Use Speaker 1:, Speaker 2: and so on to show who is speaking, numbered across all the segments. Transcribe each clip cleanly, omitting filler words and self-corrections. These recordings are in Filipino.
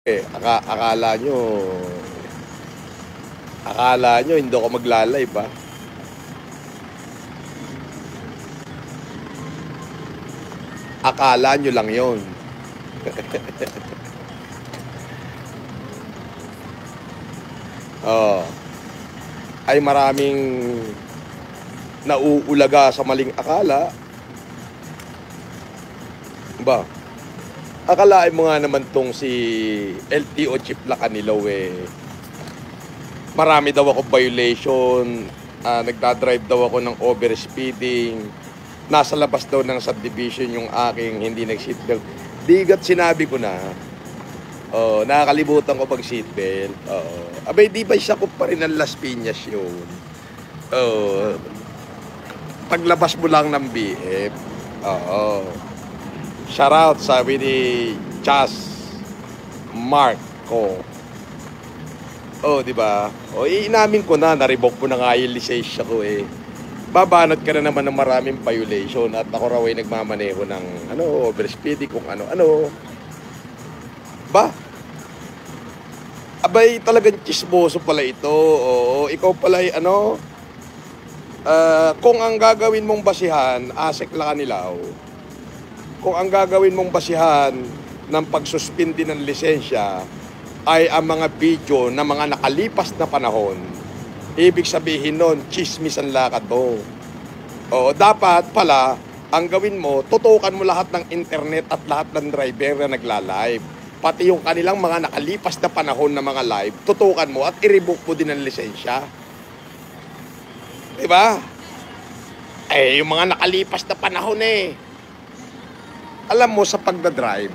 Speaker 1: Akala nyo hindi ako magla-live, ha? Akala nyo lang yon. Oh, ay maraming nauulaga sa maling akala. Ba? Akalain mo nga naman tong si LTO Chief Lacanilaw marami daw ako violation, nagdadrive daw ako ng overspeeding, nasa labas daw ng subdivision yung aking hindi nag-seatbelt. Digat sinabi ko na, nakakalimutan ko pag seatbelt. Abay, di ba siya ko pa rin ang Las Piñas yun? Paglabas mo lang ng BF. Shout out, sabi ni Chas Marco. Di ba? Inamin ko na, na-revoke ko na nga yung lisensya ko Babanat ka na naman ng maraming violation at ako raw ay nagmamaneho ng overspeeding kung ano. Ba? Abay, talagang chismoso pala ito. Ikaw pala ay kung ang gagawin mong basihan, Asek Lacanilaw, kung ang gagawin mong basihan ng pagsuspindi ng lisensya ay ang mga video na mga nakalipas na panahon, ibig sabihin nun, chismis ang lakad mo. Dapat pala, ang gawin mo, tutukan mo lahat ng internet at lahat ng driver na nagla-live. Pati yung kanilang mga nakalipas na panahon na mga live, tutukan mo at i-revoke mo din ang lisensya. Diba? Yung mga nakalipas na panahon alam mo, sa pagdadrive,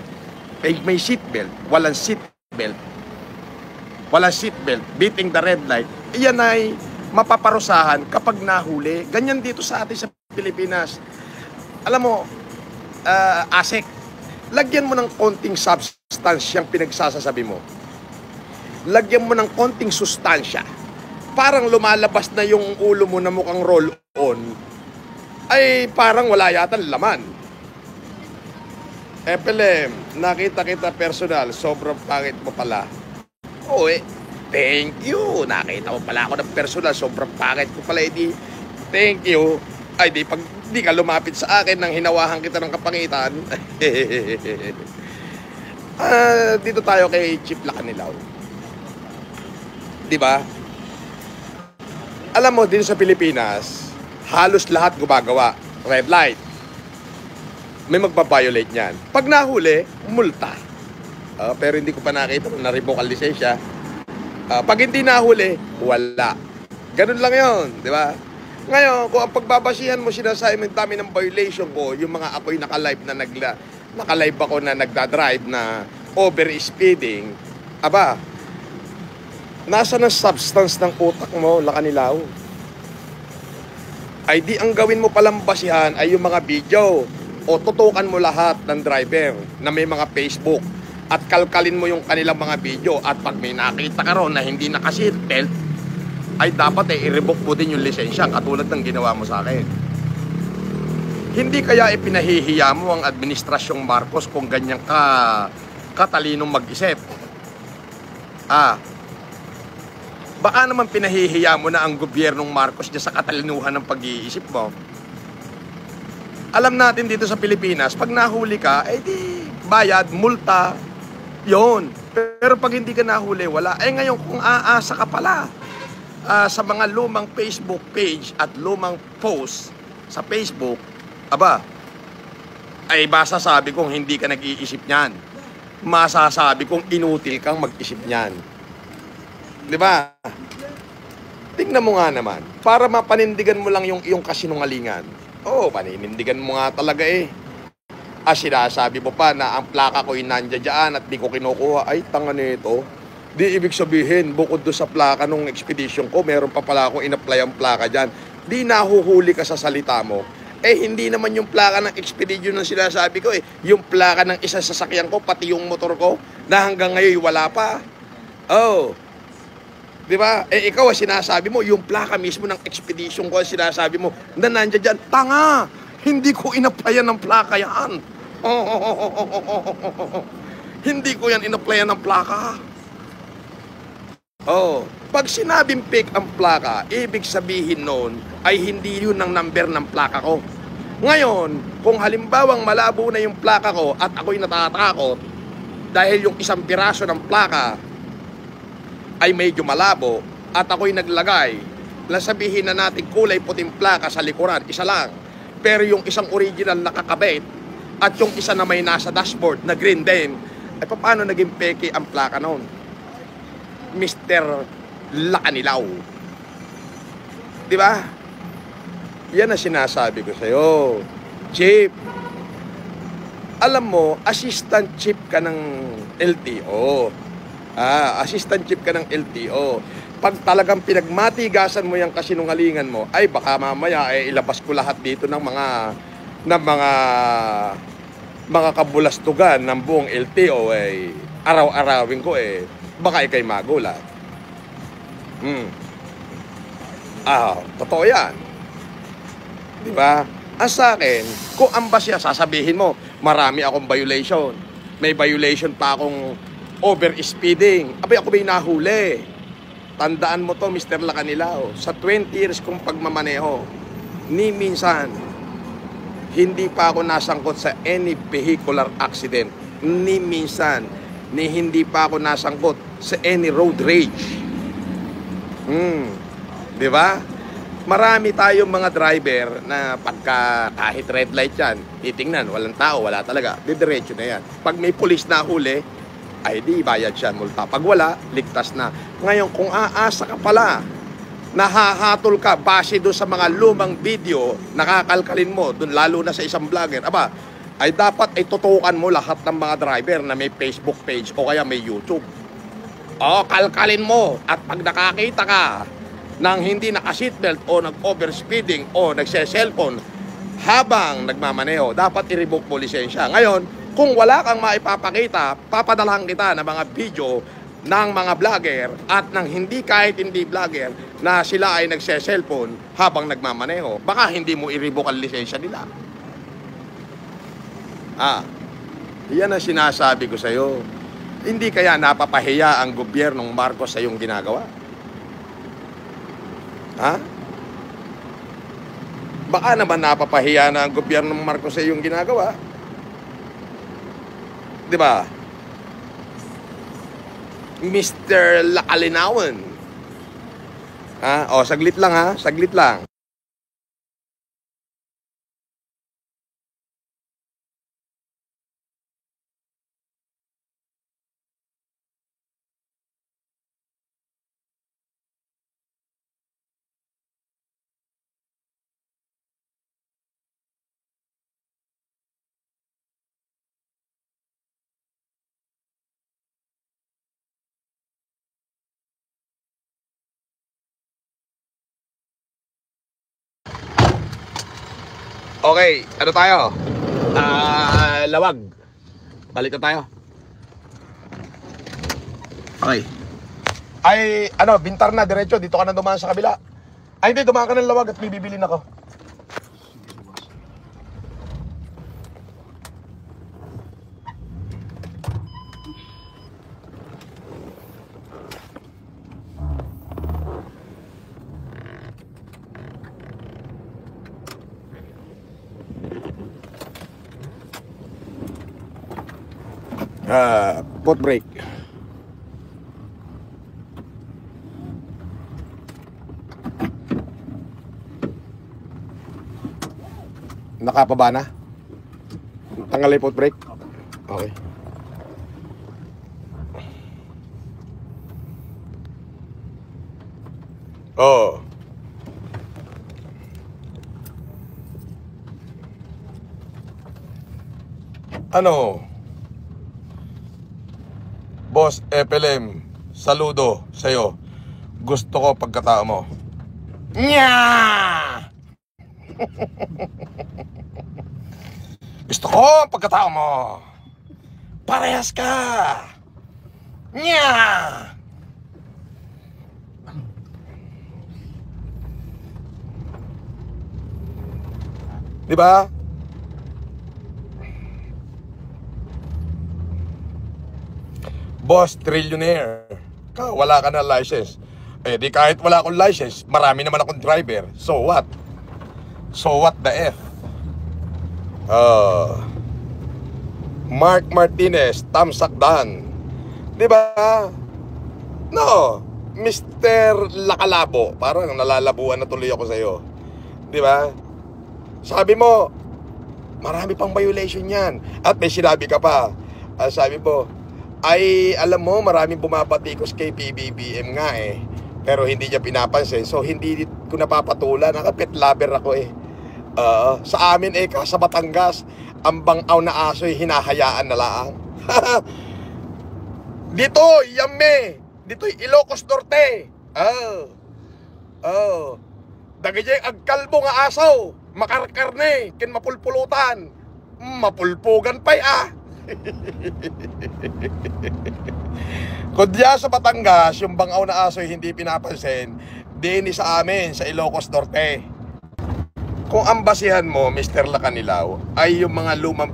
Speaker 1: may seatbelt, walang seatbelt, beating the red light, iyan ay mapaparusahan kapag nahuli. Ganyan dito sa atin sa Pilipinas. Alam mo, Asek, lagyan mo ng konting substance yung pinagsasasabi mo. Lagyan mo ng konting sustansya. Parang lumalabas na yung ulo mo na mukhang roll-on, ay parang wala yata laman. Pele, nakita kita personal, sobrang pangit mo pala. Thank you. Nakita mo pala ako ng personal, sobrang pangit ko pala. Thank you. Ay, pag di ka lumapit sa akin nang hinawahan kita ng kapangitan. Dito tayo kay Chief Lacanilaw. Diba? Alam mo, dito sa Pilipinas, halos lahat gumagawa. Red light. May magbabiolate niyan. Pag nahuli, multa. Pero hindi ko pa nakita kung na-revoke ang lisensya. Pag hindi nahuli, wala. Ganun lang yon, di ba? Ngayon, kung ang pagbabasihan mo, sinasabi mo dami ng violation ko, yung mga ako'y naka-live ako na nagdadrive na over-speeding, nasa ng substance ng utak mo, Lacanilaw? Ay di ang gawin mo palang basihan ay yung mga video o tutukan mo lahat ng driver na may mga Facebook at kalkalin mo yung kanilang mga video at pag may nakita ka ron na hindi naka-seatbelt ay dapat i-revoke mo din yung lisensya katulad ng ginawa mo sa akin. Hindi kaya ipinahihiya mo ang Administrasyong Marcos kung ganyan katalinong mag-isip? Baka naman pinahihiya mo na ang gobyernong Marcos niya sa katalinuhan ng pag-iisip mo. Alam natin dito sa Pilipinas, pag nahuli ka, di bayad, multa, yon. Pero pag hindi ka nahuli, wala. Ngayon, kung aasa ka pala sa mga lumang Facebook page at lumang post sa Facebook, ay masasabi kong hindi ka nag-iisip niyan. Masasabi kong inutil kang mag-isip niyan. Di ba? Tingnan mo nga naman, para mapanindigan mo lang yung iyong kasinungalingan. Paninindigan mo nga talaga sinasabi mo pa na ang plaka ko nandiyan dyan at di ko kinukuha. Ay, tanga nito. Di ibig sabihin, bukod doon sa plaka nung expedition ko, meron pa pala akong in-apply ang plaka dyan. Di nahuhuli ka sa salita mo. Hindi naman yung plaka ng expedition na sinasabi ko Yung plaka ng isa sasakyan ko, pati yung motor ko, na hanggang ngayon wala pa. Di ba? Ikaw sinasabi mo, yung plaka mismo ng expedition ko, sinasabi mo, na nandiyan dyan. Tanga! Hindi ko in-applyan ng plaka yan. Hindi ko yan inoplayan ng plaka. Oh, pag sinabing fake ang plaka, ibig sabihin noon ay hindi yun ang number ng plaka ko. Ngayon, kung halimbawang malabo na yung plaka ko at ako'y natatakot dahil yung isang piraso ng plaka ay medyo malabo at ako'y naglagay, sabihin na natin kulay puting plaka sa likuran, isa lang. Pero yung isang original nakakabit at yung isa na may nasa dashboard na green din, ay paano naging peke ang plaka noon? Mr. Lakanilaw. Di ba? Yan ang sinasabi ko sa'yo. Chief, alam mo, assistant chief ka ng LTO. Assistant chief ka ng LTO. Pag talagang pinagmatigasan mo yung kasinungalingan mo, ay baka mamaya ilabas ko lahat dito ng mga kabulastugan ng buong LTO araw-arawin ko baka ikay magulat. Totoo yan. Di ba? Ang sa akin, kung ambasya, sasabihin mo, marami akong violation. May violation pa akong over-speeding. Abay, ako may nahuli. Tandaan mo to, Mr. Lacanilao. Sa 20 years kong pagmamaneho, ni minsan, hindi pa ako nasangkot sa any vehicular accident. Ni minsan, hindi pa ako nasangkot sa any road rage. Di ba? Marami tayong mga driver na pagka kahit red light yan, titingnan, walang tao, wala talaga. Didiretso na yan. Pag may pulis na huli, ay di bayad siya multa. Pag wala, ligtas na. Ngayon, kung aasa ka pala, nahahatol ka base doon sa mga lumang video, nakakalkalin mo, doon lalo na sa isang vlogger, ay dapat ay tutukan mo lahat ng mga driver na may Facebook page o kaya may YouTube. Kalkalin mo. At pag nakakita ka ng hindi naka-seatbelt o nag-overspeeding o nagse-cellphone habang nagmamaneho, dapat i-revoke mo lisensya. Ngayon, kung wala kang maipapakita, papadalhan kita ng mga video ng mga vlogger at ng kahit hindi vlogger na sila ay nagse-cellphone habang nagmamaneho. Baka hindi mo i-revoke ang lisensya nila. Yan ang sinasabi ko sa'yo. Hindi kaya napapahiya ang gobyernong Marcos sa iyong ginagawa? Baka naman napapahiya na ang gobyernong Marcos sa iyong ginagawa. Di ba? Mr. Lakalinawan. Saglit lang saglit lang. Okay, ano tayo? Lawag. Balik na tayo. Okay. Bintar na, diretso. Dito ka na dumaan sa kabila. Hindi, dumaan ka ng Lawag at may bibilin ako. Foot brake. Nakapaba na? Tanggalin foot brake? Okay. Boss FLM, saludo sa'yo. Gusto ko pagkatao mo. Nya! Gusto ko pagkatao mo. Parehas ka. Nya! Diba? Boss, trillionaire. Wala ka na license. Eh di kahit wala akong license, marami naman akong driver. So what? So what the F? Mark Martinez, Tamsakdan. Diba? No, Mr. Lakalabo. Parang nalalabuan na tuloy ako sa'yo. Diba? Sabi mo, marami pang violation yan. At may sinabi ka pa. Sabi mo, ay alam mo, maraming bumabatikos kay PBBM nga eh. Pero hindi niya pinapansin. So hindi ko napapatulan. Pet lover ako eh. Sa amin eh, sa Batangas, ang bangaw na aso'y hinahayaan na lang. Dito, Yame. Dito, Ilocos Norte. Dagayay agkalbo nga asaw. Makarkarne, kin mapulpulutan. Mapulpugan pa'y Kudya sa Batangas, yung bangaw na aso'y hindi pinapansin, din sa amin, sa Ilocos Norte. Kung ang basihan mo, Mr. Lacanilaw, ay yung mga lumang...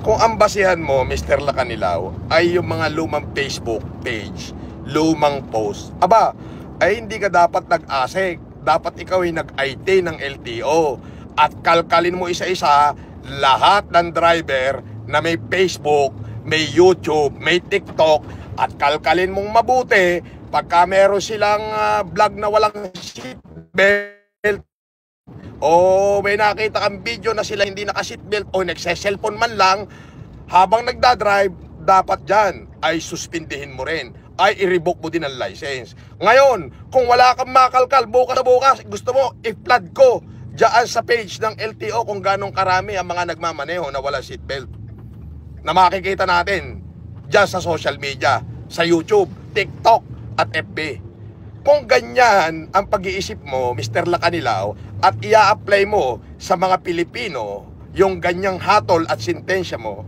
Speaker 1: Kung ang basihan mo, Mr. Lacanilaw, ay yung mga lumang Facebook page, lumang post, aba, ay hindi ka dapat nag-asik. Dapat ikaw ay nag-IT ng LTO. At kalkalin mo isa-isa lahat ng driver na may Facebook, may YouTube, may TikTok. At kalkalin mong mabuti pagka meron silang vlog na walang seatbelt, o may nakita kang video na sila hindi naka-seatbelt o nagse-cellphone man lang habang nagdadrive, dapat dyan ay suspindihin mo rin, ay i-revoke mo din ang license. Ngayon, kung wala kang makalkal, bukas na bukas, gusto mo, i-flood ko dyan sa page ng LTO kung ganong karami ang mga nagmamaneho na walang seatbelt na makikita natin dyan sa social media, sa YouTube, TikTok at FB. Kung ganyan ang pag-iisip mo, Mr. Lacanilaw, at ia-apply mo sa mga Pilipino yung ganyang hatol at sintensya mo,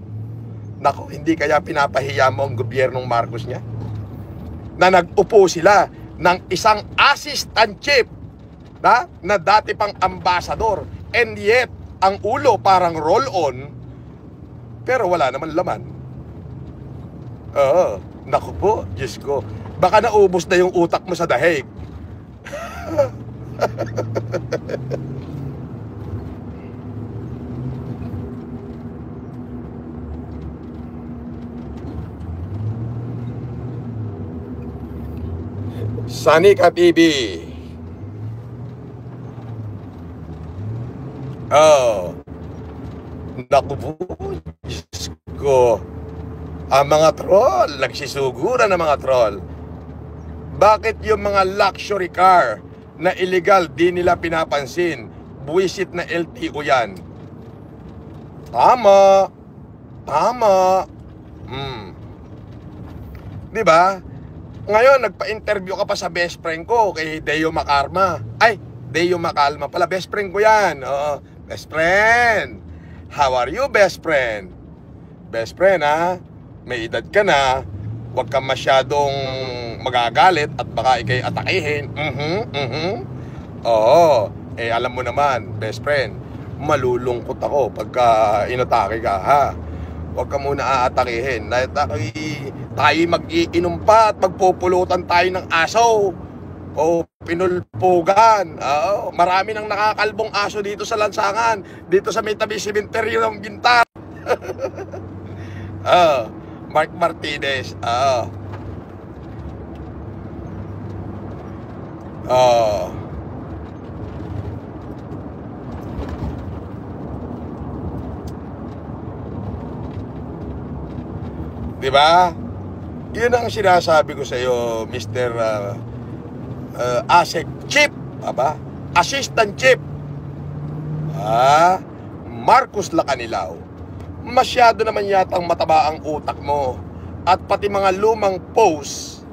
Speaker 1: nako, hindi kaya pinapahiya mo ang gobyernong Marcos niya? Na nag-upo sila ng isang assistant chief na dati pang ambassador, and yet ang ulo parang roll-on pero wala naman laman. Naku po, Diyos ko, baka naubos na yung utak mo sa dahig. Sanika TV. Naku po, Diyos ko. Ang mga troll, nagsisuguran ng mga troll. Bakit yung mga luxury car na illegal di nila pinapansin? Buwisit na LTO yan. Tama. Diba? Ngayon, nagpa-interview ka pa sa best friend ko, kay Deo Macarma. Ay, Deo Macalma pala, best friend ko yan. Best friend. How are you, best friend? Best friend, ha? May edad ka na, huwag kang masyadong magagalit at baka ikay atakihin. Alam mo naman, best friend, malulungkot ako pagka inatake ka, ha? Huwag ka muna aatakihin. Dahil tayo mag-iinom pa at magpupulutan tayo ng aso o pinulpugan. Marami nang nakakalbong aso dito sa lansangan, dito sa may tabi simenteryo ng Gintar. Mark Martinez. Diba? Yun ang sinasabi ko sa iyo, Mr. ASEC Chief, aba? Assistant Chief. Marcos Lacanilaw. Masyado naman yatang mataba ang utak mo. At pati mga lumang post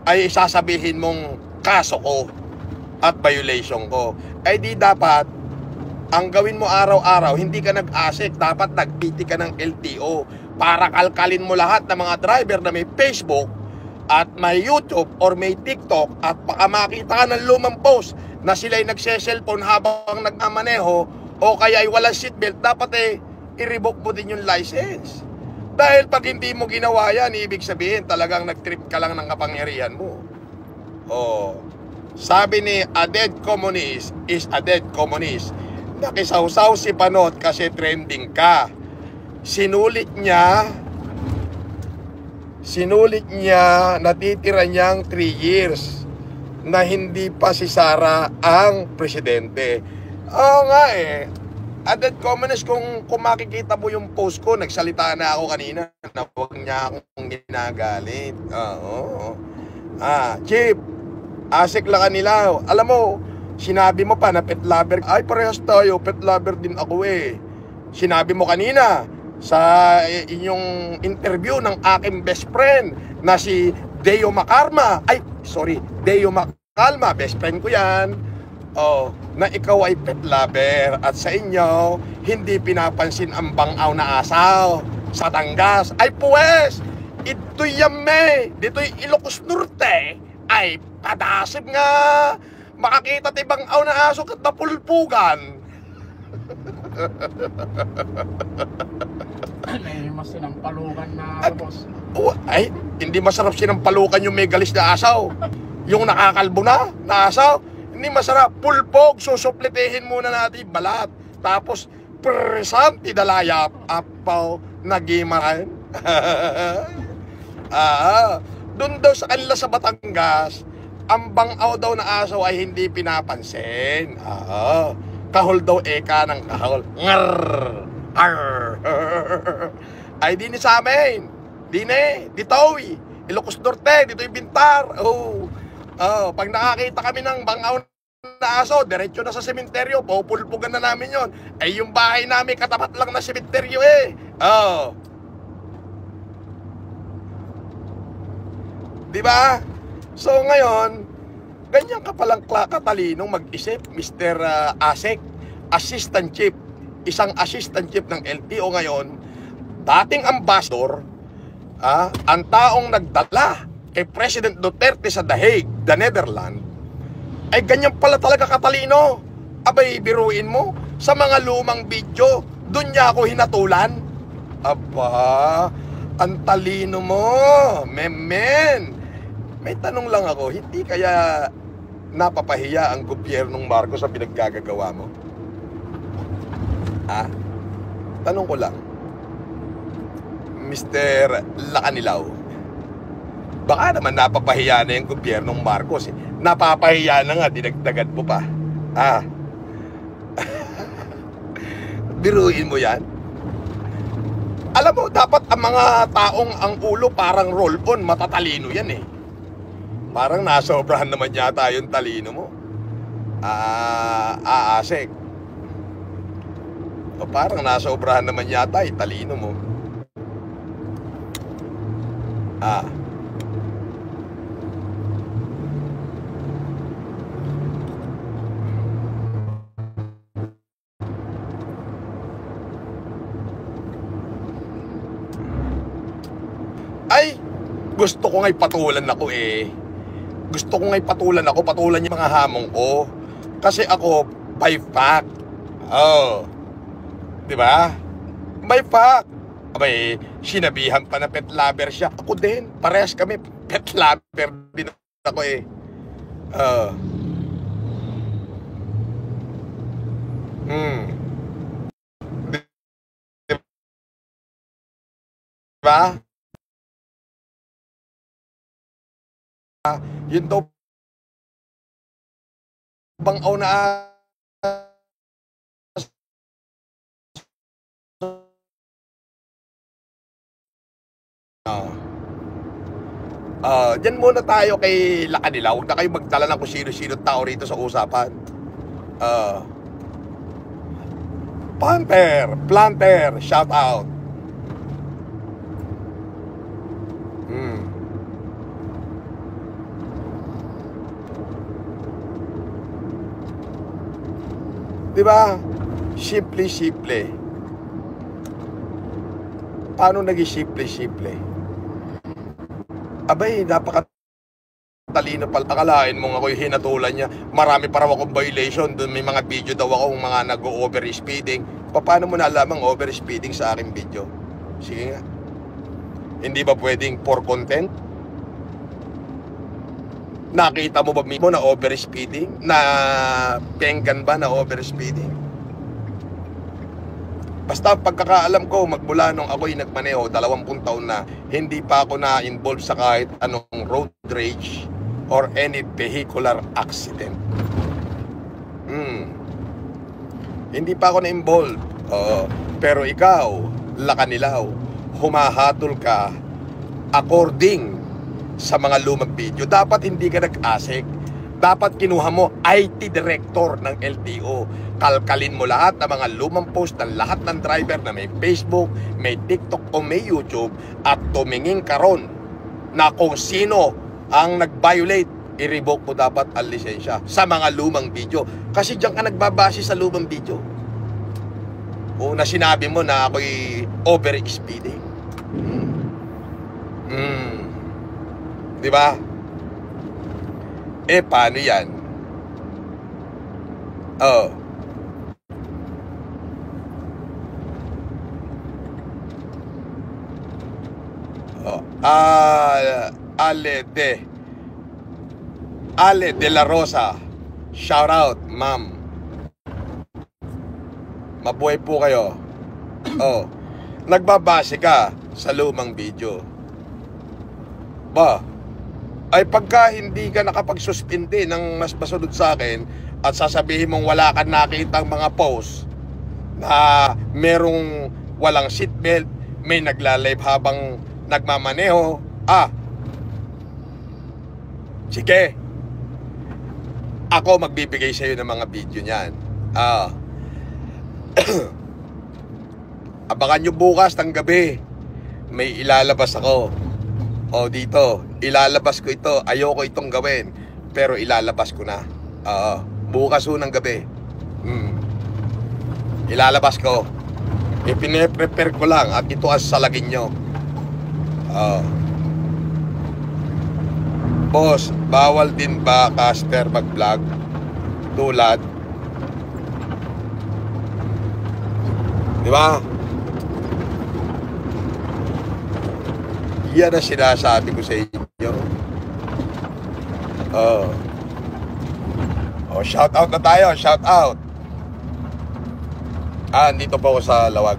Speaker 1: ay sasabihin mong kaso ko at violation ko. Ay di dapat, ang gawin mo araw-araw, hindi ka nag-ASEC, dapat nag-PT ka ng LTO para kalkalin mo lahat ng mga driver na may Facebook at may YouTube or may TikTok at baka makita ka ng lumang post na sila'y nagse-cellphone habang nagmamaneho o kaya ay walang seatbelt, dapat i-revoke mo din yung license. Dahil pag hindi mo ginawa yan, ibig sabihin talagang nag-trip ka lang ng kapangyarihan mo. Oh, sabi ni a dead communist is a dead communist. Nakisawsaw si Panot kasi trending ka. Sinulit niya, natitira niyang 3 years na hindi pa si Sara ang presidente. Oo nga eh. A dead communist, kung makikita mo yung post ko, nagsalita na ako kanina na huwag niya akong ginagalit. Oo. Chip, Asik Lacanilaw. Alam mo, sinabi mo pa na pet lover. Ay, parehas tayo, pet lover din ako eh. Sinabi mo kanina sa inyong interview ng aking best friend na si Deo Macarma. Deo Macalma, best friend ko yan. Na ikaw ay pet lover at sa inyo hindi pinapansin ang bangaw na asaw sa Batangas. Ay pues, ito'y yame, dito'y Ilocos Norte, ay padasib nga makakita ti bangaw na aso kat napulpugan.
Speaker 2: Ay, mas sinampalukan na boss.
Speaker 1: Ay, hindi masarap sinampalukan yung may galis na asaw. Yung nakakalbo na asaw, hindi masarap. Pulpog, susuplitehin muna natin balat. Tapos, presanti dalayap, apaw, nagimaran. Doon daw sa kanila sa Batangas, ang bangaw daw na asaw ay hindi pinapansin. Kahol daw eka ng kahol. Ngarr! Ay, di ni sa amin. Dito'y Ilocos Norte, dito'y Bintar. Pag nakakita kami ng bangaw na aso, diretso na sa sementeryo, pupulpugan na namin yon. Ay, yung bahay namin katapat lang na sementeryo eh. Diba? So ngayon, ganyan ka palang katalinong mag-isip, Mr. Asik, Assistant Chief, isang Assistant Chief ng LTO ngayon, dating ambassador, ang taong nagdala kay President Duterte sa The Hague, the Netherlands, ay ganyan pala talaga katalino. Abay, biruin mo, sa mga lumang video, doon niya ako hinatulan. Aba, ang talino mo, men. May tanong lang ako, hindi kaya napapahiya ang gobyernong Marcos sa pinaggagawa mo? Tanong ko lang, Mr. Lacanilaw, baka naman napapahiya na yung gobyernong Marcos eh. Napapahiya na nga, dinagdagan mo pa. Biruin mo yan. Alam mo, dapat ang mga taong ang ulo parang roll-on, matatalino yan eh. Parang nasobrahan naman yata yung talino mo. Asik. Parang nasobrahan naman yata yung talino mo. Ay, gusto ko nga'y patulan ako eh. Patulan yung mga hamong ko. Kasi ako, by fact. Diba? By fact. Abay, sinabihan pa na pet lover siya. Ako din, parehas kami. Pet lover din ako eh. Diba? Yun daw bangaw na dyan muna tayo kay Lacanilaw. Huwag na kayo magdala ng kung sino-sino tao rito sa usapan. Planter, shout out. Diba? Simple. Paano naging simple? Abay, napakatalino pala. Akalain mong ako'y hinatulan niya. Marami pa raw akong violation. Doon may mga video daw akong mga nag-over-speeding. Paano mo nalamang over-speeding sa aking video? Sige nga. Hindi ba pwedeng for content? Nakita mo ba mismo na overspeeding? Na penggan ba na overspeeding? Basta pagkakaalam ko, magmula nung ako'y nagmaneho, 20 taon na, hindi pa ako na-involve sa kahit anong road rage or any vehicular accident. Hindi pa ako na-involve. Pero ikaw, lakanilaw, humahatol ka according sa mga lumang video. Dapat hindi ka nag-asik. Dapat kinuha mo IT director ng LTO. Kalkalin mo lahat ng mga lumang post ng lahat ng driver na may Facebook, may TikTok o may YouTube at tumingin ka ron na kung sino ang nag-violate, i-revoke mo dapat ang lisensya sa mga lumang video. Kasi diyan ka nagbabase sa lumang video. O na sinabi mo na ako'y over-speeding. Di ba? Paano yan? Ale de la Rosa, shout out, ma'am. Mabuhay po kayo. Nagbabase ka sa lumang video. Ba? Ay pagka hindi ka nakapagsuspindi ng mas masunod sa akin at sasabihin mong wala kang nakitang mga post na merong walang seatbelt, may nagla-live habang nagmamaneho, sige, ako magbibigay sa iyo ng mga video niyan. Abangan nyo bukas ng gabi, may ilalabas ako. Dito, ilalabas ko ito. Ayoko itong gawin, pero ilalabas ko na. Bukas ng gabi. Ilalabas ko. Ipine-prepare ko lang at ito as salagin nyo. Boss, bawal din ba caster mag-vlog? Tulad, di ba? Yan ang sinasabi ko sa inyo. Shout out na tayo, shout out. Dito po ako sa Lawag.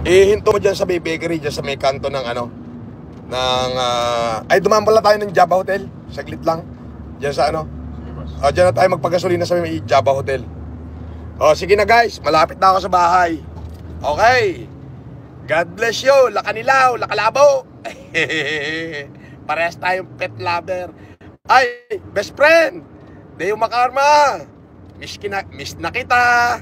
Speaker 1: Hinto mo dyan sa may bakery, dyan sa may kanto ng ay dumaan pala tayo ng Java Hotel. Saglit lang. Dyan sa dyan na tayo magpagasolina sa may Java Hotel. Sige na guys, malapit na ako sa bahay. Okay. God bless you, lakanilaw, lakalabo. Parehas tayong pet lover. Ay, best friend, Deo Makarma. Miss na kita.